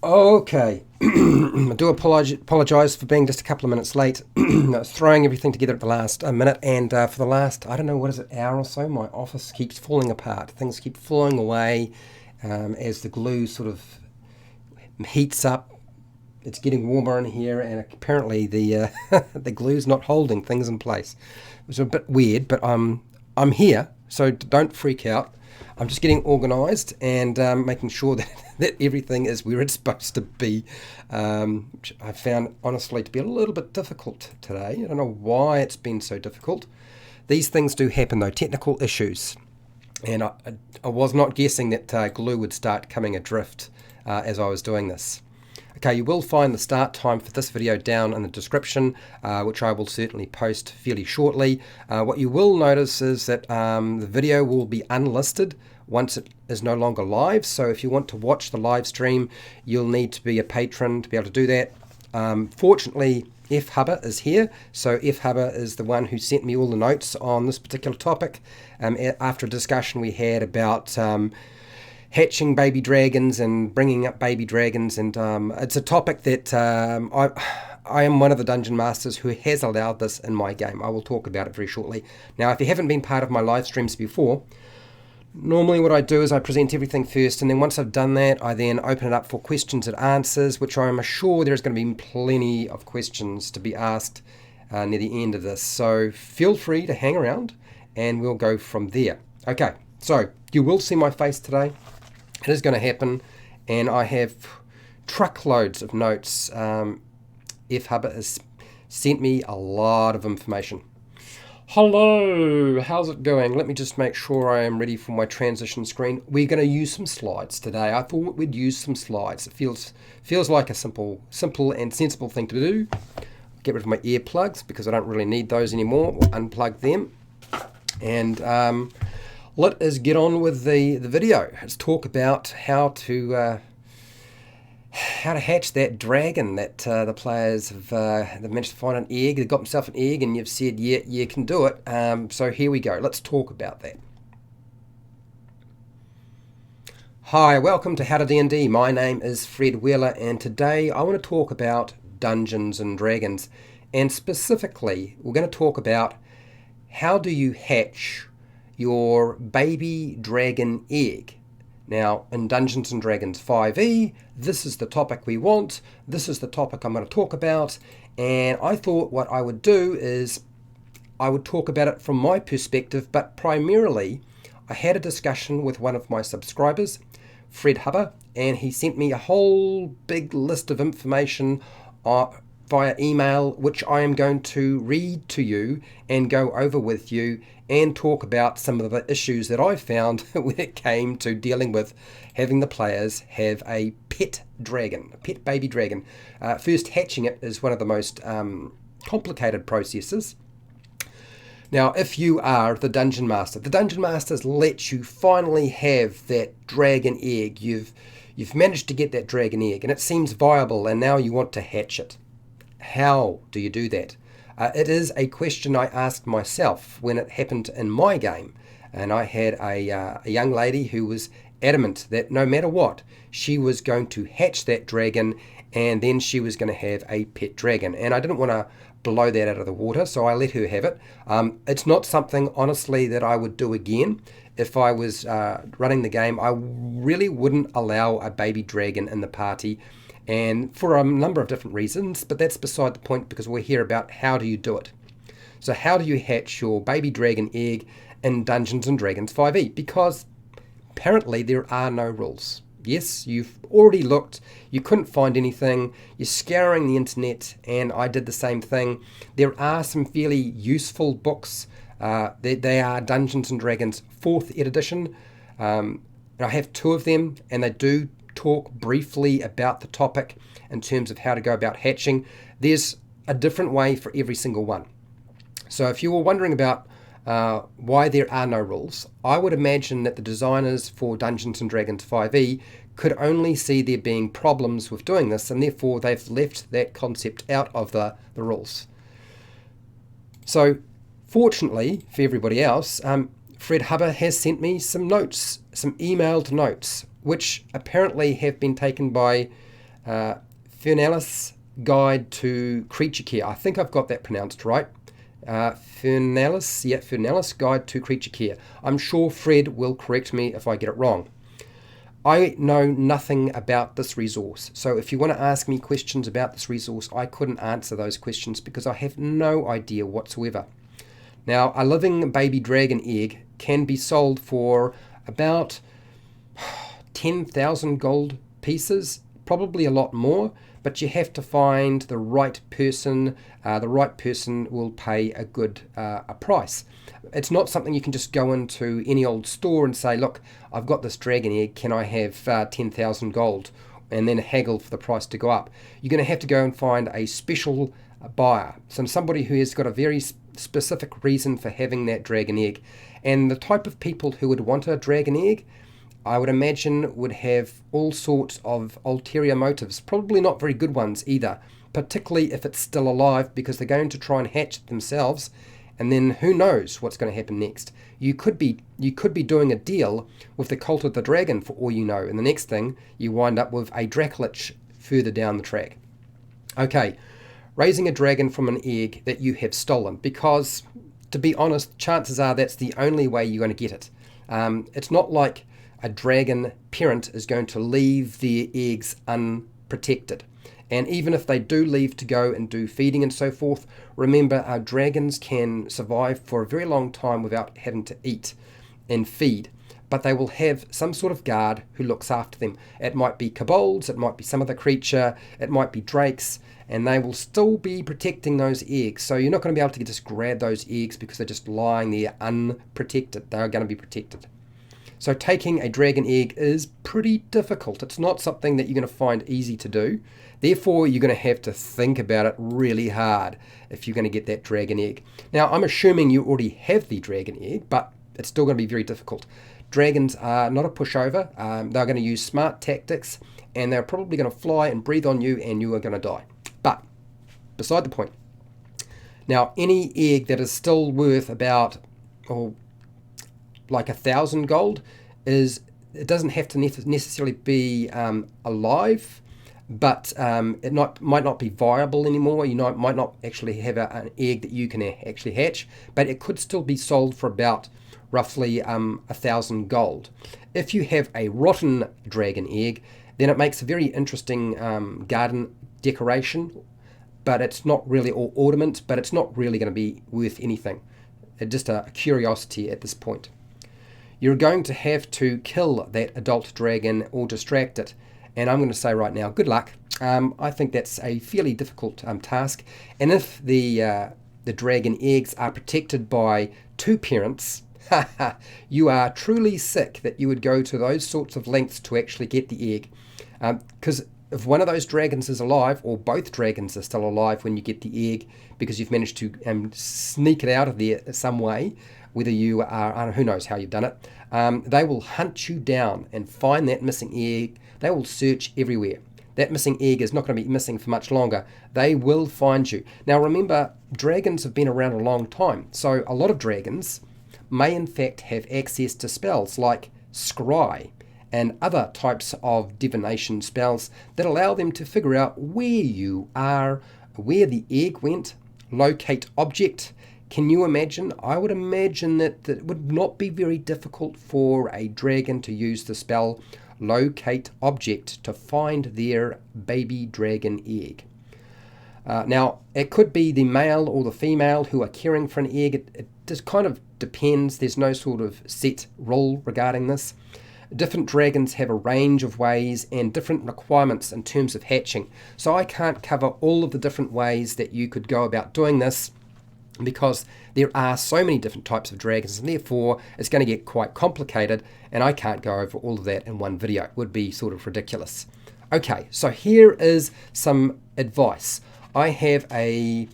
Okay, I do apologise for being just a couple of minutes late. I was throwing everything together at the last minute, and for the last, I don't know, what is it, hour or so, my office keeps falling apart. Things keep falling away as the glue sort of heats up. It's getting warmer in here, and apparently the the glue's not holding things in place. It's a bit weird, but I'm here, so don't freak out. I'm just getting organised and making sure that, that everything is where it's supposed to be. Which I found honestly to be a little bit difficult today. I don't know why it's been so difficult. These things do happen though, technical issues. And I was not guessing that glue would start coming adrift as I was doing this. Okay, you will find the start time for this video down in the description, which I will certainly post fairly shortly. What you will notice is that the video will be unlisted once it is no longer live. So if you want to watch the live stream, you'll need to be a patron to be able to do that. Fortunately, F. Hubber is here. So F. Hubber is the one who sent me all the notes on this particular topic after a discussion we had about hatching baby dragons and bringing up baby dragons, and it's a topic that I am one of the dungeon masters who has allowed this in my game. I will talk about it very shortly. Now, if you haven't been part of my live streams before, normally what I do is I present everything first, and then once I've done that, I then open it up for questions and answers, which I am sure there's going to be plenty of questions to be asked near the end of this. So feel free to hang around and we'll go from there. Okay, so you will see my face today. It is going to happen, and I have truckloads of notes. F. Hubber has sent me a lot of information. Hello, how's it going? Let me just make sure I am ready for my transition screen. We're going to use some slides today. I thought we'd use some slides. It feels like a simple and sensible thing to do. Get rid of my earplugs because I don't really need those anymore. We'll unplug them. And let us get on with the video. Let's talk about how to hatch that dragon that the players have they've managed to find an egg. They've got themselves an egg, and you've said, yeah, you can do it. So here we go. Let's talk about that. Hi, welcome to HowtoDandD. My name is Fred Wheeler, and today I want to talk about Dungeons and Dragons, and specifically we're going to talk about how do you hatch your baby dragon egg. Now, in Dungeons & Dragons 5e, this is the topic we want. This is the topic I'm going to talk about. And I thought what I would do is I would talk about it from my perspective, but primarily I had a discussion with one of my subscribers, Fred Hubber, and he sent me a whole big list of information via email, which I am going to read to you and go over with you and talk about some of the issues that I found when it came to dealing with having the players have a pet dragon, a pet baby dragon. First, hatching it is one of the most complicated processes. Now, if you are the Dungeon Master, the Dungeon Masters let you finally have that dragon egg. You've managed to get that dragon egg, and it seems viable, and now you want to hatch it. How do you do that? It is a question I asked myself when it happened in my game. And I had a young lady who was adamant that no matter what, she was going to hatch that dragon, and then she was going to have a pet dragon. And I didn't want to blow that out of the water, so I let her have it. It's not something, honestly, that I would do again. If I was running the game, I really wouldn't allow a baby dragon in the party, and for a number of different reasons, but that's beside the point because we're here about how do you do it. So how do you hatch your baby dragon egg in Dungeons & Dragons 5e? Because apparently there are no rules. Yes, you've already looked, you couldn't find anything, you're scouring the internet, and I did the same thing. There are some fairly useful books. They are Dungeons & Dragons 4th edition. I have 2 of them, and they do talk briefly about the topic in terms of how to go about hatching. There's a different way for every single one. So if you were wondering about why there are no rules, I would imagine that the designers for Dungeons & Dragons 5e could only see there being problems with doing this, and therefore they've left that concept out of the rules. So fortunately for everybody else, Fred Hubber has sent me some notes, some emailed notes, which apparently have been taken by Fernalis Guide to Creature Care. I think I've got that pronounced right. Fernalis Guide to Creature Care. I'm sure Fred will correct me if I get it wrong. I know nothing about this resource, so if you want to ask me questions about this resource, I couldn't answer those questions because I have no idea whatsoever. Now, a living baby dragon egg can be sold for about 10,000 gold pieces, probably a lot more, but you have to find the right person. The right person will pay a good a price. It's not something you can just go into any old store and say, look, I've got this dragon egg, can I have 10,000 gold? And then haggle for the price to go up. You're going to have to go and find a special buyer, somebody who has got a very specific reason for having that dragon egg. And the type of people who would want a dragon egg, I would imagine, would have all sorts of ulterior motives, probably not very good ones either, particularly if it's still alive, because they're going to try and hatch it themselves, and then who knows what's going to happen next. You could be doing a deal with the Cult of the Dragon for all you know, and the next thing you wind up with a Dracolich further down the track. Okay, raising a dragon from an egg that you have stolen, because to be honest, chances are that's the only way you're going to get it. It's not like a dragon parent is going to leave their eggs unprotected. And even if they do leave to go and do feeding and so forth, remember, our dragons can survive for a very long time without having to eat and feed. But they will have some sort of guard who looks after them. It might be kobolds, it might be some other creature, it might be drakes, and they will still be protecting those eggs. So you're not going to be able to just grab those eggs because they're just lying there unprotected. They're going to be protected. So taking a dragon egg is pretty difficult. It's not something that you're going to find easy to do. Therefore, you're going to have to think about it really hard if you're going to get that dragon egg. Now, I'm assuming you already have the dragon egg, but it's still going to be very difficult. Dragons are not a pushover. They're going to use smart tactics, and they're probably going to fly and breathe on you, and you are going to die. But beside the point. Now, any egg that is still worth about, like 1,000 gold, it doesn't have to necessarily be alive, but it might not be viable anymore. You might not actually have an egg that you can actually hatch, but it could still be sold for about roughly 1,000 gold. If you have a rotten dragon egg, then it makes a very interesting garden decoration, but it's not really, or ornament, but it's not really going to be worth anything. It's just a curiosity at this point. You're going to have to kill that adult dragon or distract it. And I'm going to say right now, good luck. I think that's a fairly difficult task. And if the dragon eggs are protected by two parents, you are truly sick that you would go to those sorts of lengths to actually get the egg. Because if one of those dragons is alive, or both dragons are still alive when you get the egg, because you've managed to sneak it out of there some way, whether you are, who knows how you've done it, they will hunt you down and find that missing egg. They will search everywhere. That missing egg is not going to be missing for much longer. They will find you. Now remember, dragons have been around a long time, so a lot of dragons may in fact have access to spells like scry and other types of divination spells that allow them to figure out where you are, where the egg went, locate object. Can you imagine? I would imagine that it would not be very difficult for a dragon to use the spell locate object to find their baby dragon egg. Now, it could be the male or the female who are caring for an egg. It just kind of depends. There's no sort of set rule regarding this. Different dragons have a range of ways and different requirements in terms of hatching. So I can't cover all of the different ways that you could go about doing this, because there are so many different types of dragons, and therefore it's going to get quite complicated, and I can't go over all of that in one video. It would be sort of ridiculous. Okay, so here is some advice. I have a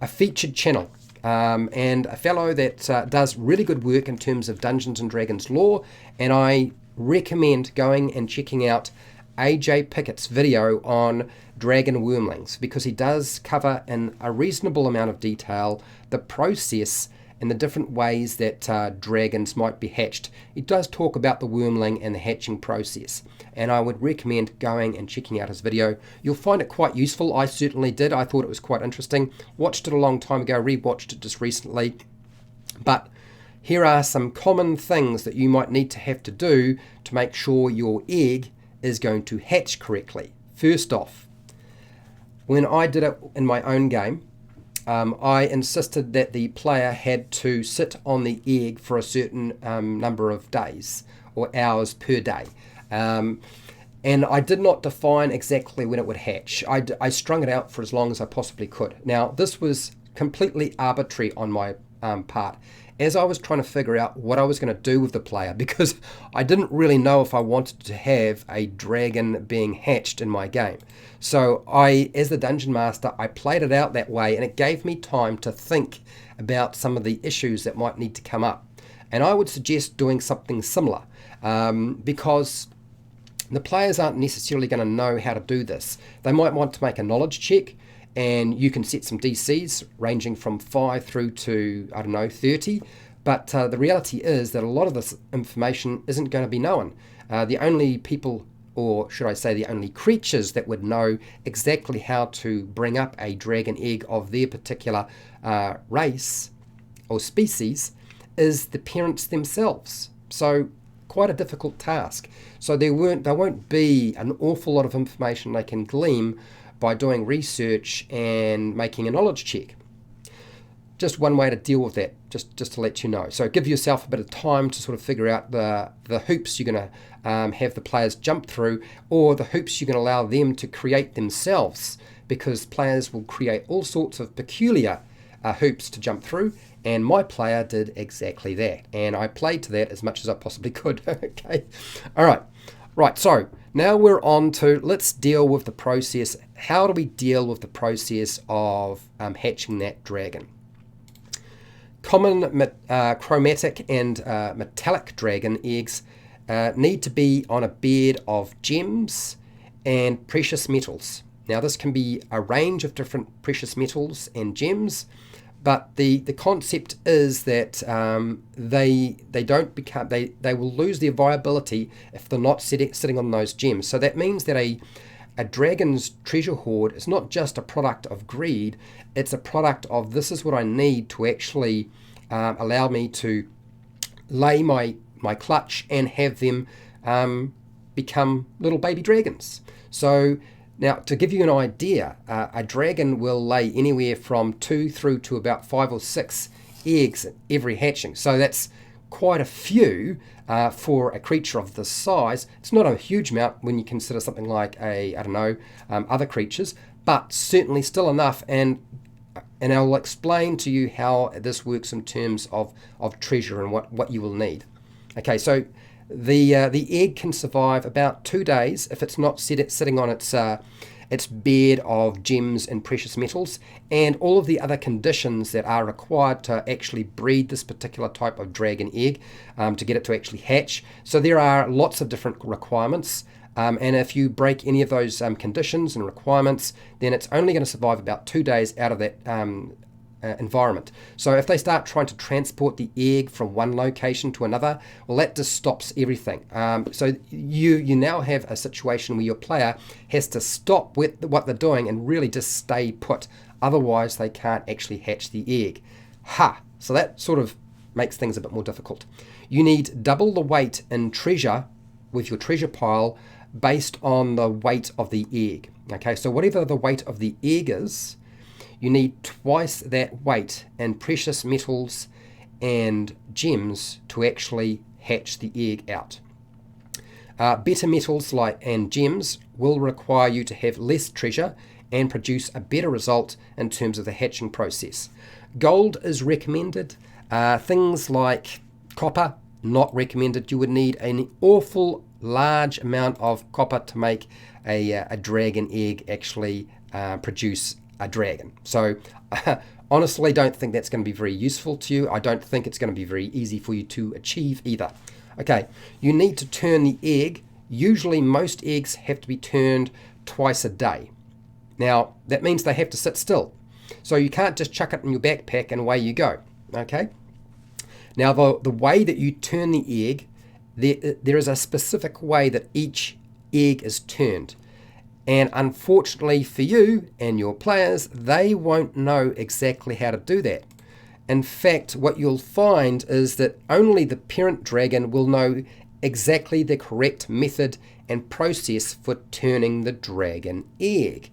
featured channel and a fellow that does really good work in terms of Dungeons and Dragons lore, and I recommend going and checking out AJ Pickett's video on dragon wormlings, because he does cover in a reasonable amount of detail the process and the different ways that dragons might be hatched. He does talk about the wormling and the hatching process, and I would recommend going and checking out his video. You'll find it quite useful. I certainly did. I thought it was quite interesting. Watched it a long time ago, rewatched it just recently. But here are some common things that you might need to have to do to make sure your egg is going to hatch correctly. First off, when I did it in my own game, I insisted that the player had to sit on the egg for a certain number of days or hours per day. And I did not define exactly when it would hatch. I strung it out for as long as I possibly could. Now, this was completely arbitrary on my part, as I was trying to figure out what I was going to do with the player, because I didn't really know if I wanted to have a dragon being hatched in my game. So as the dungeon master, I played it out that way, and it gave me time to think about some of the issues that might need to come up. And I would suggest doing something similar, because the players aren't necessarily going to know how to do this. They might want to make a knowledge check, and you can set some DCs ranging from 5 through to, 30. But the reality is that a lot of this information isn't going to be known. The only people, or should I say the only creatures that would know exactly how to bring up a dragon egg of their particular race or species is the parents themselves. So quite a difficult task. So there won't be an awful lot of information they can glean by doing research and making a knowledge check. Just one way to deal with that, just to let you know. So give yourself a bit of time to sort of figure out the hoops you're going to have the players jump through, or the hoops you're going to allow them to create themselves, because players will create all sorts of peculiar hoops to jump through, and my player did exactly that, and I played to that as much as I possibly could. Okay, all right. Right, so now we're on to, let's deal with the process. How do we deal with the process of hatching that dragon? Common chromatic and metallic dragon eggs need to be on a bed of gems and precious metals. Now, this can be a range of different precious metals and gems, but the concept is that they will lose their viability if they're not sitting on those gems. So that means that a dragon's treasure hoard is not just a product of greed, it's a product of, this is what I need to actually allow me to lay my clutch and have them become little baby dragons. So now, to give you an idea, a dragon will lay anywhere from 2 through to about 5 or 6 eggs every hatching. So that's quite a few for a creature of this size. It's not a huge amount when you consider something like other creatures, but certainly still enough. And I'll explain to you how this works in terms of treasure and what you will need. Okay, so the egg can survive about 2 days if it's not sitting on its bed of gems and precious metals, and all of the other conditions that are required to actually breed this particular type of dragon egg, to get it to actually hatch. So there are lots of different requirements, and if you break any of those conditions and requirements, then it's only going to survive about 2 days out of that environment. So if they start trying to transport the egg from one location to another, well, that just stops everything. So you now have a situation where your player has to stop with what they're doing and really just stay put. Otherwise, they can't actually hatch the egg. So that sort of makes things a bit more difficult. You need double the weight in treasure with your treasure pile based on the weight of the egg. Okay, so whatever the weight of the egg is, you need twice that weight in precious metals and gems to actually hatch the egg out. Better metals and gems will require you to have less treasure and produce a better result in terms of the hatching process. Gold is recommended. Things like copper, not recommended. You would need an awful large amount of copper to make a dragon egg actually produce a dragon. So honestly, don't think that's going to be very useful to you. I don't think it's going to be very easy for you to achieve either. Okay, you need to turn the egg. Usually most eggs have to be turned twice a day. Now, that means they have to sit still. So you can't just chuck it in your backpack and away you go. Okay? Now, the way that you turn the egg, there is a specific way that each egg is turned. And unfortunately for you and your players, they won't know exactly how to do that. In fact, what you'll find is that only the parent dragon will know exactly the correct method and process for turning the dragon egg.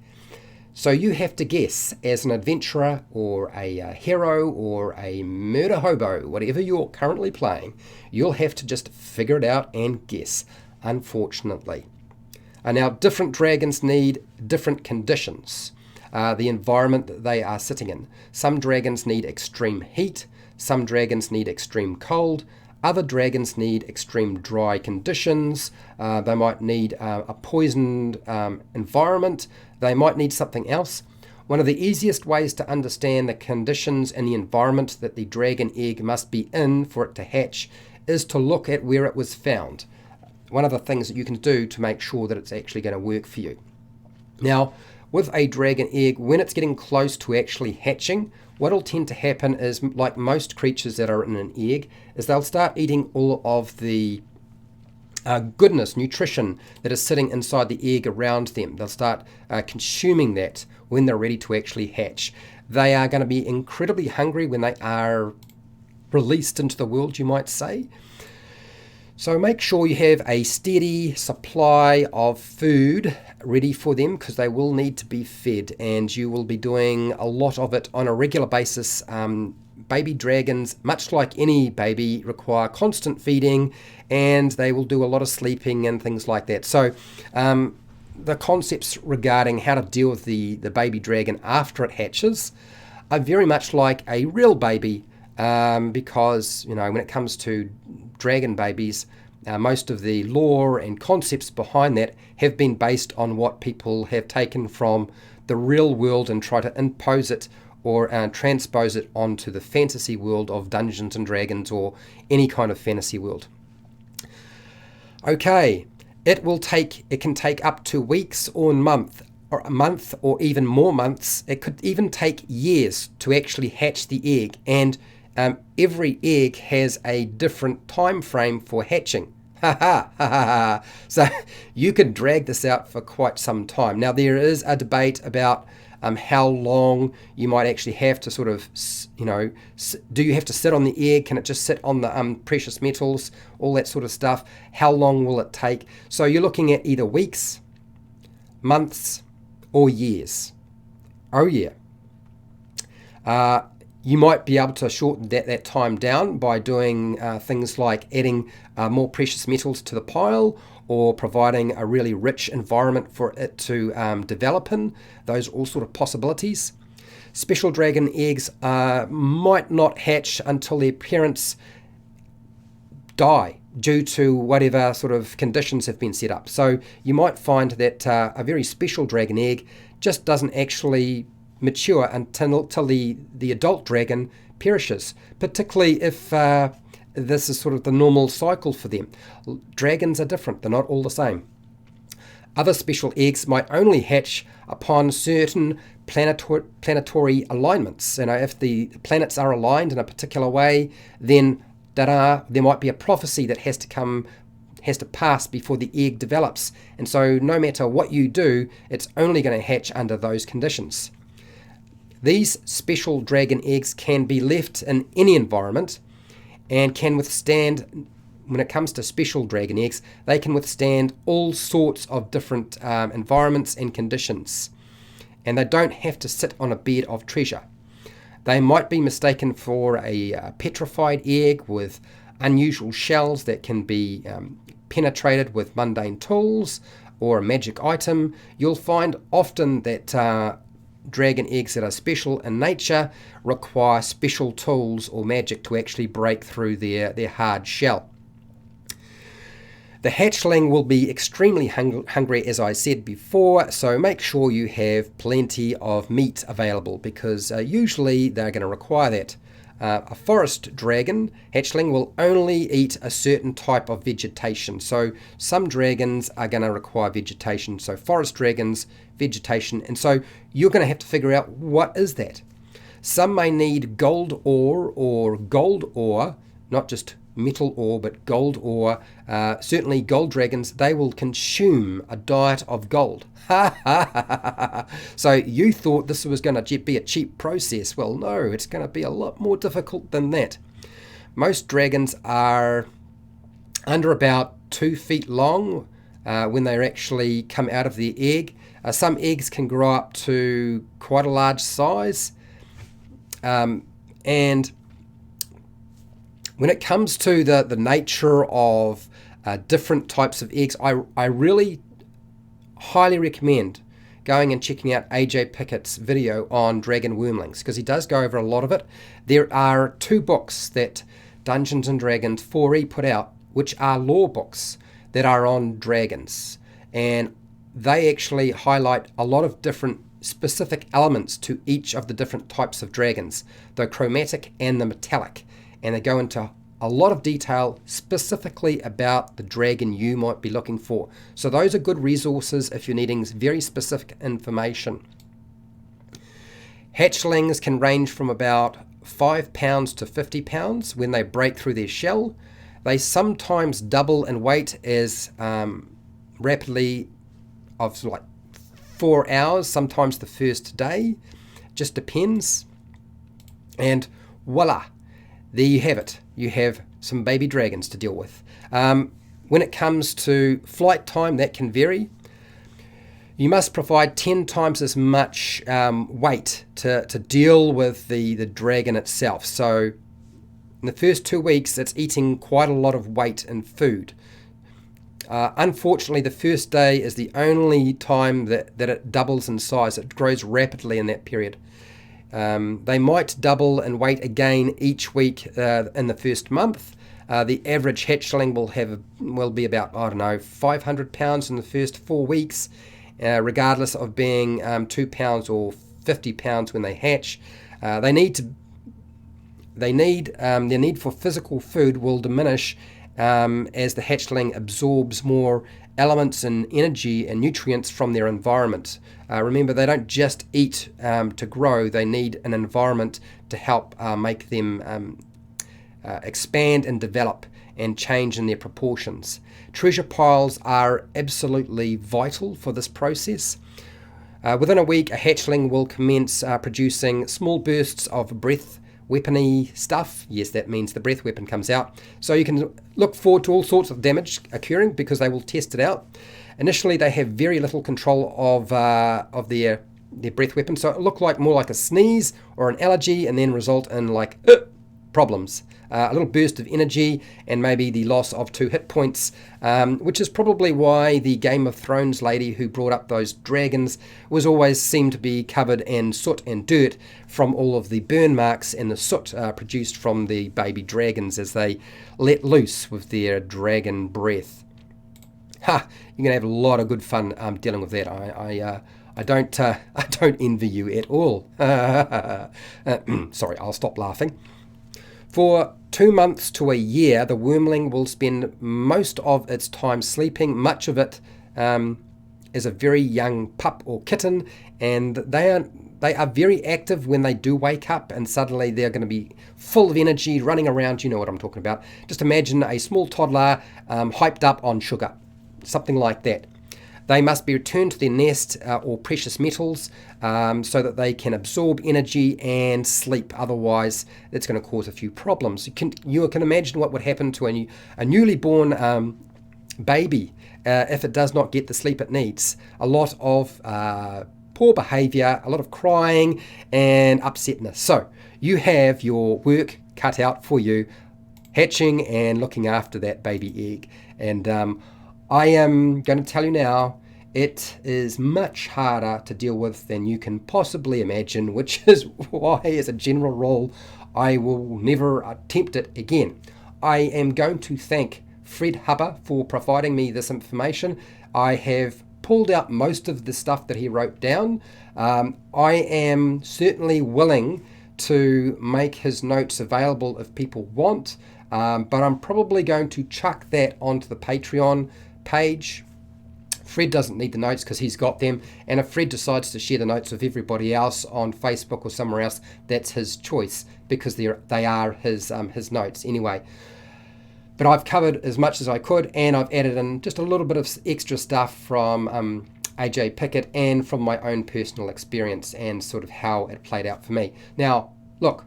So you have to guess, as an adventurer or a hero or a murder hobo, whatever you're currently playing, you'll have to just figure it out and guess, unfortunately. Now, different dragons need different conditions, the environment that they are sitting in. Some dragons need extreme heat, some dragons need extreme cold, other dragons need extreme dry conditions, they might need a poisoned environment, they might need something else. One of the easiest ways to understand the conditions and the environment that the dragon egg must be in for it to hatch is to look at where it was found. One of the things that you can do to make sure that it's actually going to work for you. Now, with a dragon egg, when it's getting close to actually hatching, what will tend to happen is, like most creatures that are in an egg, is they'll start eating all of the goodness, nutrition that is sitting inside the egg around them. They'll start consuming that when they're ready to actually hatch. They are going to be incredibly hungry when they are released into the world, you might say. So make sure you have a steady supply of food ready for them, because they will need to be fed, and you will be doing a lot of it on a regular basis. Baby dragons, much like any baby, require constant feeding, and they will do a lot of sleeping and things like that. So the concepts regarding how to deal with the baby dragon after it hatches are very much like a real baby, because when it comes to dragon babies, most of the lore and concepts behind that have been based on what people have taken from the real world and try to impose it or transpose it onto the fantasy world of Dungeons and Dragons or any kind of fantasy world. Okay, it can take up to weeks or a month or even more months. It could even take years to actually hatch the egg, and every egg has a different time frame for hatching. So you could drag this out for quite some time. Now, there is a debate about how long you might actually have to sort of, do you have to sit on the egg? Can it just sit on the precious metals? All that sort of stuff. How long will it take? So you're looking at either weeks, months, or years. Oh yeah. You might be able to shorten that time down by doing things like adding more precious metals to the pile, or providing a really rich environment for it to develop in. Those are all sort of possibilities. Special dragon eggs might not hatch until their parents die due to whatever sort of conditions have been set up. So you might find that a very special dragon egg just doesn't actually mature until the adult dragon perishes, particularly if this is sort of the normal cycle for them. Dragons are different, they're not all the same. Other special eggs might only hatch upon certain planetary alignments. If the planets are aligned in a particular way, then there might be a prophecy that has to pass before the egg develops. And so no matter what you do, it's only going to hatch under those conditions. These special dragon eggs can be left in any environment and can withstand, when it comes to special dragon eggs, they can withstand all sorts of different environments and conditions. And they don't have to sit on a bed of treasure. They might be mistaken for a petrified egg with unusual shells that can be penetrated with mundane tools or a magic item. You'll find often that dragon eggs that are special in nature require special tools or magic to actually break through their hard shell. The hatchling will be extremely hungry, as I said before, so make sure you have plenty of meat available, because usually they're going to require that. A forest dragon hatchling will only eat a certain type of vegetation. So some dragons are going to require vegetation. So forest dragons, vegetation. And so you're going to have to figure out, what is that? Some may need gold ore or gold ore, not just metal ore, but gold ore. Certainly gold dragons, they will consume a diet of gold. So you thought this was going to be a cheap process. Well, no, it's going to be a lot more difficult than that. Most dragons are under about 2 feet long when they actually come out of the egg. Some eggs can grow up to quite a large size. And when it comes to the nature of different types of eggs, I really highly recommend going and checking out AJ Pickett's video on dragon wormlings, because he does go over a lot of it. There are 2 books that Dungeons & Dragons 4E put out, which are lore books that are on dragons. And they actually highlight a lot of different specific elements to each of the different types of dragons, the chromatic and the metallic. And they go into a lot of detail specifically about the dragon you might be looking for. So those are good resources if you're needing very specific information. Hatchlings can range from about 5 pounds to 50 pounds when they break through their shell. They sometimes double in weight as rapidly of like 4 hours, sometimes the first day, just depends. And voila, there you have it. You have some baby dragons to deal with. When it comes to flight time, that can vary. You must provide 10 times as much weight to deal with the dragon itself. So in the first 2 weeks, it's eating quite a lot of weight and food. Unfortunately, the first day is the only time that it doubles in size. It grows rapidly in that period. They might double in weight again each week in the first month. The average hatchling will be about, 500 pounds in the first 4 weeks, regardless of being 2 pounds or 50 pounds when they hatch. Their need for physical food will diminish as the hatchling absorbs more elements and energy and nutrients from their environment. Remember, they don't just eat to grow. They need an environment to help make them expand and develop and change in their proportions. Treasure piles are absolutely vital for this process. Within a week, a hatchling will commence producing small bursts of breath weapony stuff. Yes, that means the breath weapon comes out. So you can look forward to all sorts of damage occurring because they will test it out. Initially, they have very little control of their breath weapon, so it look more like a sneeze or an allergy, and then result in problems. A little burst of energy and maybe the loss of 2 hit points, which is probably why the Game of Thrones lady who brought up those dragons was always seemed to be covered in soot and dirt from all of the burn marks and the soot produced from the baby dragons as they let loose with their dragon breath. You're going to have a lot of good fun dealing with that. I don't envy you at all. Sorry, I'll stop laughing. For 2 months to a year, the wormling will spend most of its time sleeping, much of it as a very young pup or kitten, and they are very active when they do wake up, and suddenly they're going to be full of energy, running around. You know what I'm talking about. Just imagine a small toddler hyped up on sugar, something like that. They must be returned to their nest or precious metals so that they can absorb energy and sleep. Otherwise, it's going to cause a few problems. You can imagine what would happen to a newly born baby if it does not get the sleep it needs. A lot of poor behavior, a lot of crying and upsetness. So you have your work cut out for you, hatching and looking after that baby egg. And I am going to tell you now, it is much harder to deal with than you can possibly imagine, which is why, as a general rule, I will never attempt it again. I am going to thank Fred Hubber for providing me this information. I have pulled out most of the stuff that he wrote down. I am certainly willing to make his notes available if people want, but I'm probably going to chuck that onto the Patreon page Fred doesn't need the notes because he's got them, and if Fred decides to share the notes with everybody else on Facebook or somewhere else, that's his choice, because they are his notes anyway. But I've covered as much as I could, and I've added in just a little bit of extra stuff from AJ Pickett and from my own personal experience and sort of how it played out for me. Now, look,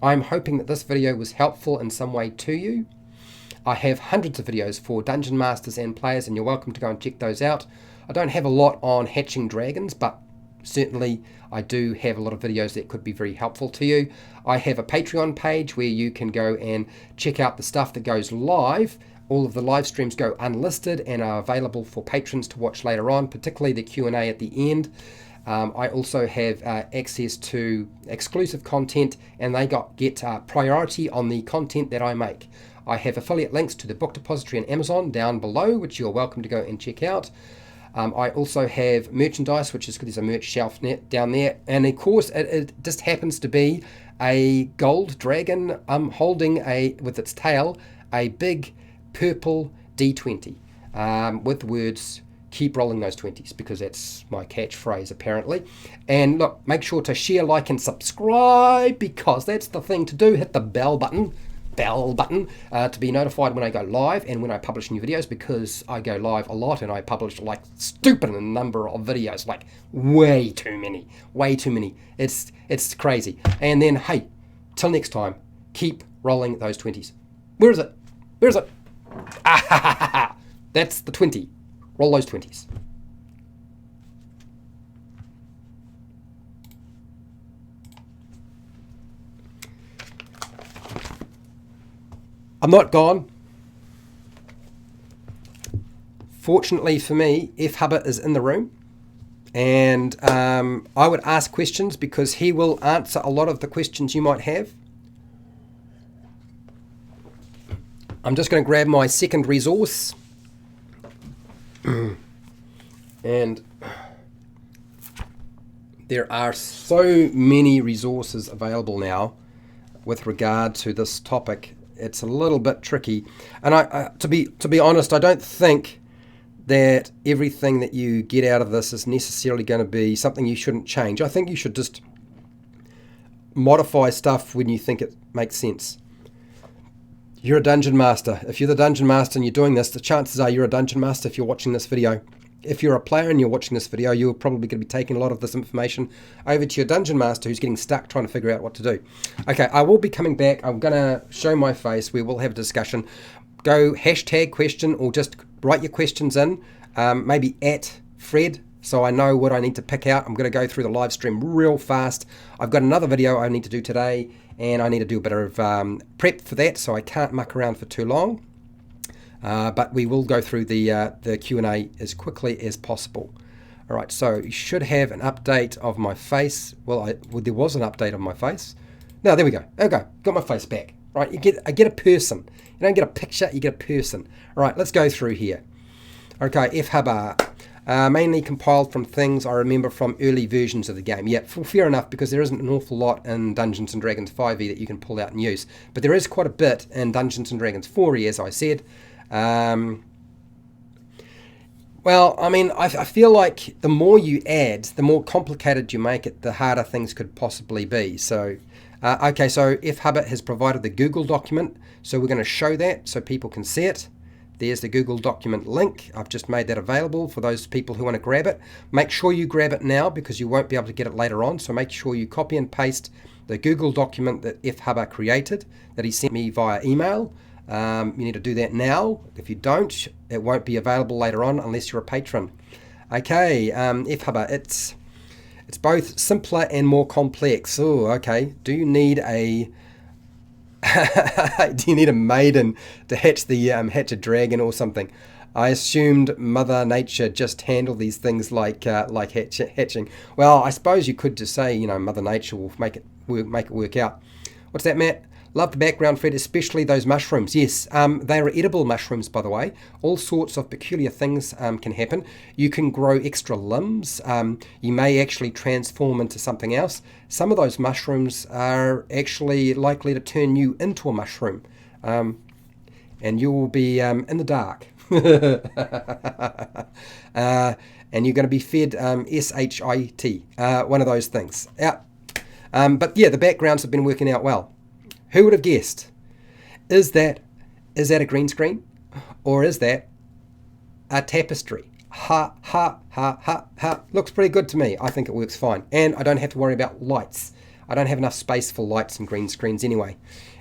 I'm hoping that this video was helpful in some way to you. I have hundreds of videos for Dungeon Masters and players, and you're welcome to go and check those out. I don't have a lot on hatching dragons, but certainly I do have a lot of videos that could be very helpful to you. I have a Patreon page where you can go and check out the stuff that goes live. All of the live streams go unlisted and are available for patrons to watch later on, particularly the Q&A at the end. I also have access to exclusive content, and they get priority on the content that I make. I have affiliate links to the book depository and Amazon down below, which you're welcome to go and check out. I also have merchandise, which is, there's a merch shelf down there, and of course it just happens to be a gold dragon holding with its tail a big purple D20 with the words "keep rolling those 20s," because that's my catchphrase apparently. And look, make sure to share, like, and subscribe, because that's the thing to do. Hit the bell button to be notified when I go live and when I publish new videos, because I go live a lot and I publish like stupid a number of videos, like way too many. It's crazy. And then, hey, till next time, keep rolling those 20s. Where is it? Ah, ha, ha, ha, ha. That's the 20. Roll those 20s. I'm not gone. Fortunately for me, F. Hubbard is in the room, and I would ask questions because he will answer a lot of the questions you might have. I'm just going to grab my second resource, and there are so many resources available now with regard to this topic. It's a little bit tricky, and to be honest, I don't think that everything that you get out of this is necessarily going to be something you shouldn't change. I think you should just modify stuff when you think it makes sense. You're a dungeon master. If you're the dungeon master and you're doing this, the chances are you're a dungeon master if you're watching this video. If you're a player and you're watching this video, you're probably going to be taking a lot of this information over to your dungeon master who's getting stuck trying to figure out what to do. Okay, I will be coming back. I'm going to show my face. We will have a discussion. Go hashtag question, or just write your questions in, maybe at Fred, so I know what I need to pick out. I'm going to go through the live stream real fast. I've got another video I need to do today, and I need to do a bit of prep for that, so I can't muck around for too long. But we will go through the Q&A as quickly as possible. All right, so you should have an update of my face. Well, there was an update of my face. No, there we go. Okay, got my face back. Right, I get a person. You don't get a picture, you get a person. All right, let's go through here. Okay, F. Hubbard. Mainly compiled from things I remember from early versions of the game. Yeah, fair enough, because there isn't an awful lot in Dungeons & Dragons 5e that you can pull out and use. But there is quite a bit in Dungeons & Dragons 4e, as I said. Well, I mean, I feel like the more you add, the more complicated you make it, the harder things could possibly be. So, okay, so F. Hubbard has provided the Google document, so we're going to show that so people can see it. There's the Google document link. I've just made that available for those people who want to grab it. Make sure you grab it now, because you won't be able to get it later on. So make sure you copy and paste the Google document that F. Hubbard created, that he sent me via email. You need to do that now. If you don't, it won't be available later on unless you're a patron. Okay, F. Hubbard, it's both simpler and more complex. Oh, okay. Do you need a maiden to hatch a dragon or something? I assumed Mother Nature just handled these things like hatching. Well, I suppose you could just say, Mother Nature will make it work out. What's that, Matt? Love the background, Fred, especially those mushrooms. Yes, they are edible mushrooms, by the way. All sorts of peculiar things can happen. You can grow extra limbs. You may actually transform into something else. Some of those mushrooms are actually likely to turn you into a mushroom. And you will be in the dark. And you're going to be fed SHIT, one of those things. Yeah. But yeah, the backgrounds have been working out well. Who would have guessed? Is that a green screen? Or is that a tapestry? Ha, ha, ha, ha, ha. Looks pretty good to me. I think it works fine. And I don't have to worry about lights. I don't have enough space for lights and green screens anyway.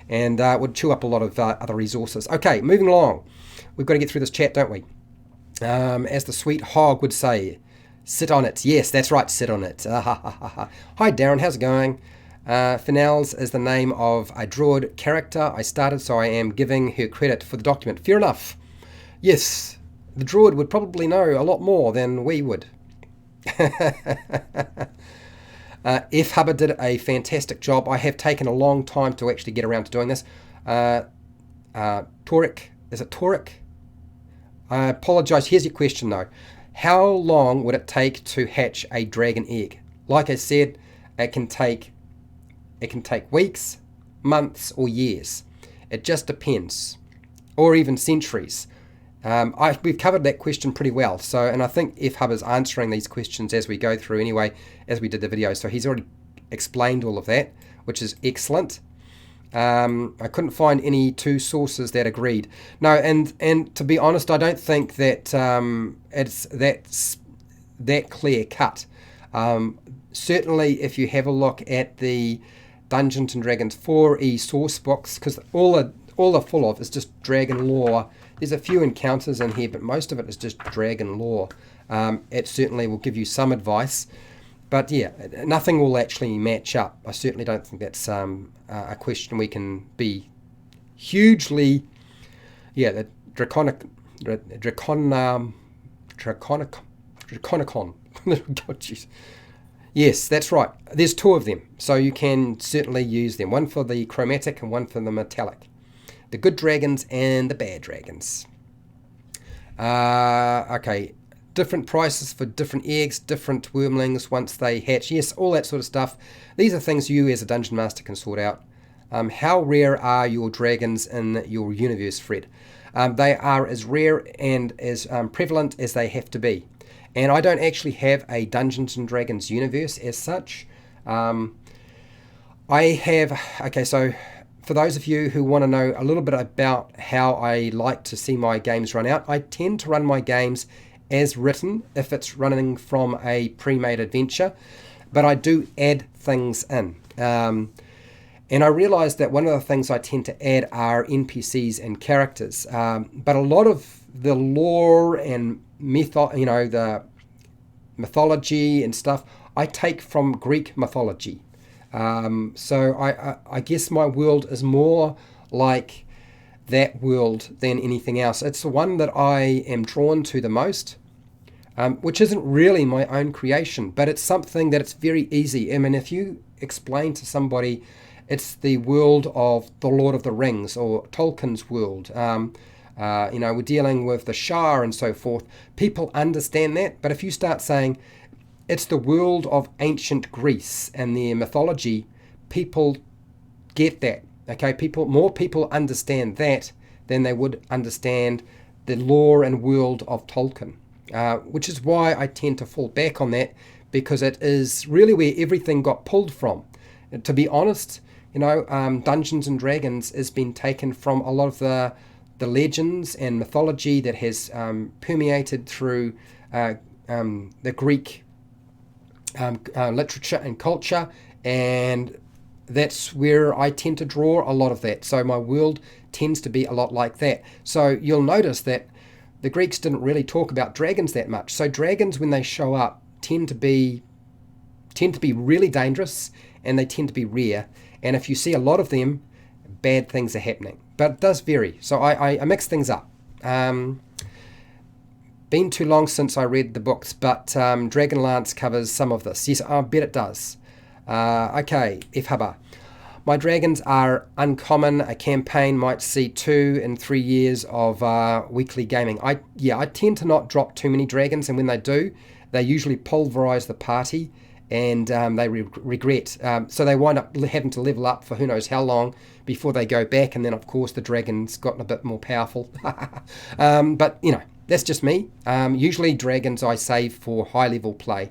And it would chew up a lot of other resources. Okay, moving along. We've got to get through this chat, don't we? As the sweet hog would say, sit on it. Yes, that's right, sit on it. Hi, Darren, how's it going? Finals is the name of a Druid character I started, so I am giving her credit for the document. Fair enough. Yes, the Druid would probably know a lot more than we would. F. Hubbard did a fantastic job. I have taken a long time to actually get around to doing this. Toric, is it Toric? I apologise. Here's your question though. How long would it take to hatch a dragon egg? Like I said, it can take weeks, months, or years. It just depends, or even centuries. We've covered that question pretty well. So, and I think F. Hub is answering these questions as we go through anyway, as we did the video. So he's already explained all of that, which is excellent. I couldn't find any two sources that agreed. No, and to be honest, I don't think that it's that clear cut. Certainly, if you have a look at the Dungeons and Dragons 4e source books, because all they're full of is just dragon lore. There's a few encounters in here, but most of it is just dragon lore. It certainly will give you some advice, but yeah, nothing will actually match up. I certainly don't think that's a question we can be hugely, the Draconicon. God, jeez. Yes, that's right. There's two of them, so you can certainly use them. One for the chromatic and one for the metallic. The good dragons and the bad dragons. Okay, different prices for different eggs, different wormlings once they hatch. Yes, all that sort of stuff. These are things you as a dungeon master can sort out. How rare are your dragons in your universe, Fred? They are as rare and as prevalent as they have to be. And I don't actually have a Dungeons and Dragons universe as such. So for those of you who want to know a little bit about how I like to see my games run out, I tend to run my games as written if it's running from a pre-made adventure, but I do add things in. And I realize that one of the things I tend to add are NPCs and characters, but a lot of the lore and the mythology and stuff I take from Greek mythology. So I guess my world is more like that world than anything else. It's the one that I am drawn to the most, which isn't really my own creation, but it's something that it's very easy. I mean, if you explain to somebody it's the world of the Lord of the Rings or Tolkien's world, we're dealing with the Shah and so forth, people understand that. But if you start saying it's the world of ancient Greece and their mythology, people get that. Okay, more people understand that than they would understand the lore and world of Tolkien, which is why I tend to fall back on that, because it is really where everything got pulled from. To be honest, Dungeons and Dragons has been taken from a lot of the legends and mythology that has permeated through the Greek literature and culture, and that's where I tend to draw a lot of that. So my world tends to be a lot like that. So you'll notice that the Greeks didn't really talk about dragons that much. So dragons, when they show up, tend to be really dangerous, and they tend to be rare. And if you see a lot of them, bad things are happening. But it does vary. So I mix things up. Been too long since I read the books, but Dragonlance covers some of this. Yes, I bet it does. Okay, F. Hubba. My dragons are uncommon. A campaign might see 2 and 3 years of weekly gaming. I tend to not drop too many dragons, and when they do, they usually pulverize the party and they regret. So they wind up having to level up for who knows how long before they go back, and then of course the dragon's gotten a bit more powerful. But that's just me. Usually dragons I save for high level play.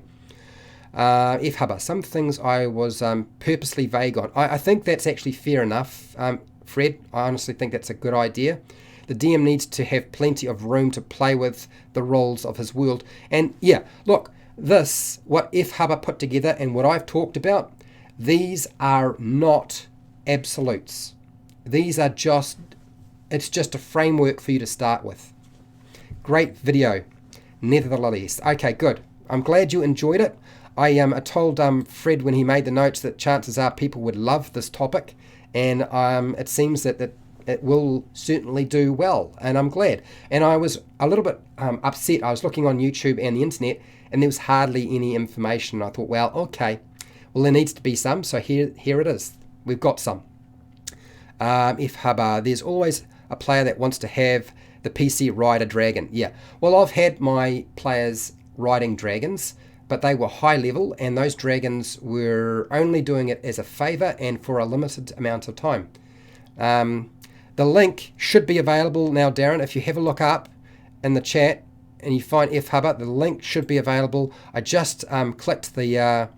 F Hubba, some things I was purposely vague on. I think that's actually fair enough, Fred. I honestly think that's a good idea. The DM needs to have plenty of room to play with the rules of his world. And yeah, look, what F Hubba put together and what I've talked about, these are not absolutes. These are it's just a framework for you to start with. Great video, nevertheless. Okay, good. I'm glad you enjoyed it. I told Fred when he made the notes that chances are people would love this topic, and it seems that it will certainly do well, and I'm glad. And I was a little bit upset. I was looking on YouTube and the internet, and there was hardly any information. I thought, well, okay, well there needs to be some, so here it is. We've got some. F Hubba, there's always a player that wants to have the PC ride a dragon. Yeah, well I've had my players riding dragons, but they were high level, and those dragons were only doing it as a favor and for a limited amount of time. The link should be available now, Darren. If you have a look up in the chat and you find F Hubba, the link should be available. I just clicked the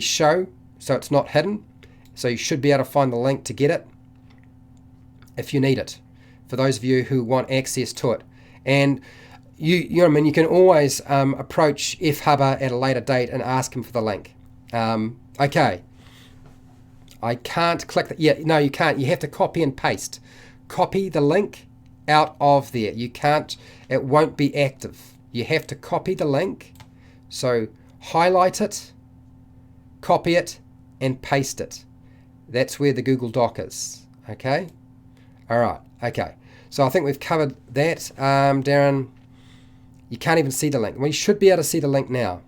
show, so it's not hidden. So you should be able to find the link to get it if you need it, for those of you who want access to it. And you can always approach F Hubba at a later date and ask him for the link. Okay. I can't click that. Yeah, no, you can't. You have to copy and paste. Copy the link out of there. You can't, it won't be active. You have to copy the link. So highlight it, copy it, and paste it. That's where the Google Doc is. Okay? All right. Okay. So I think we've covered that. Darren, you can't even see the link. Well, you should be able to see the link now.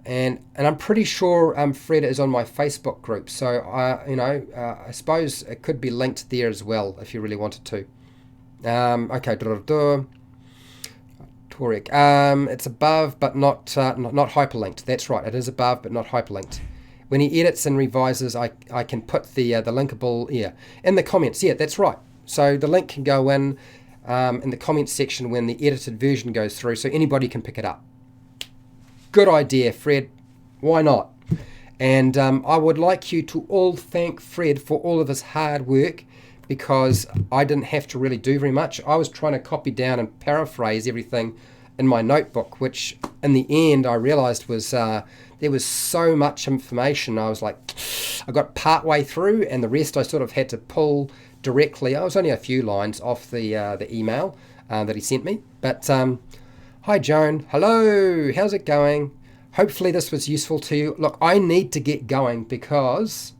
And I'm pretty sure Fred is on my Facebook group. So, I suppose it could be linked there as well if you really wanted to. Okay. Torek. It's above but not hyperlinked. That's right. It is above but not hyperlinked. When he edits and revises, I can put the linkable in the comments. Yeah, that's right. So the link can go in the comments section when the edited version goes through, so anybody can pick it up. Good idea, Fred. Why not? And I would like you to all thank Fred for all of his hard work, because I didn't have to really do very much. I was trying to copy down and paraphrase everything in my notebook, which in the end I realized was there was so much information. I was like, I got part way through, and the rest I sort of had to pull directly. I was only a few lines off the email that he sent me. But hi Joan, hello, how's it going? Hopefully this was useful to you. Look, I need to get going because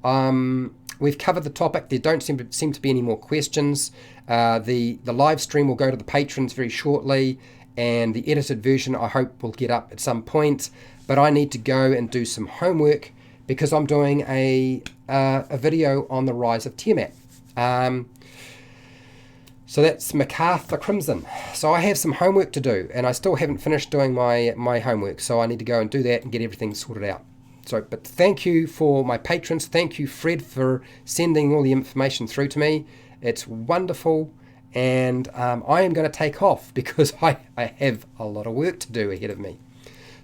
we've covered the topic. There don't seem to be any more questions. The live stream will go to the patrons very shortly, and the edited version I hope will get up at some point. But I need to go and do some homework because I'm doing a video on the rise of Tiamat. So that's MacArthur Crimson. So I have some homework to do, and I still haven't finished doing my homework. So I need to go and do that and get everything sorted out. So, but thank you for my patrons. Thank you, Fred, for sending all the information through to me. It's wonderful. And I am going to take off because I have a lot of work to do ahead of me.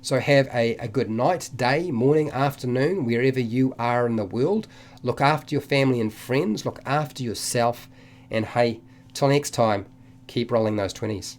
So have a good night, day, morning, afternoon, wherever you are in the world. Look after your family and friends. Look after yourself. And hey, till next time, keep rolling those 20s.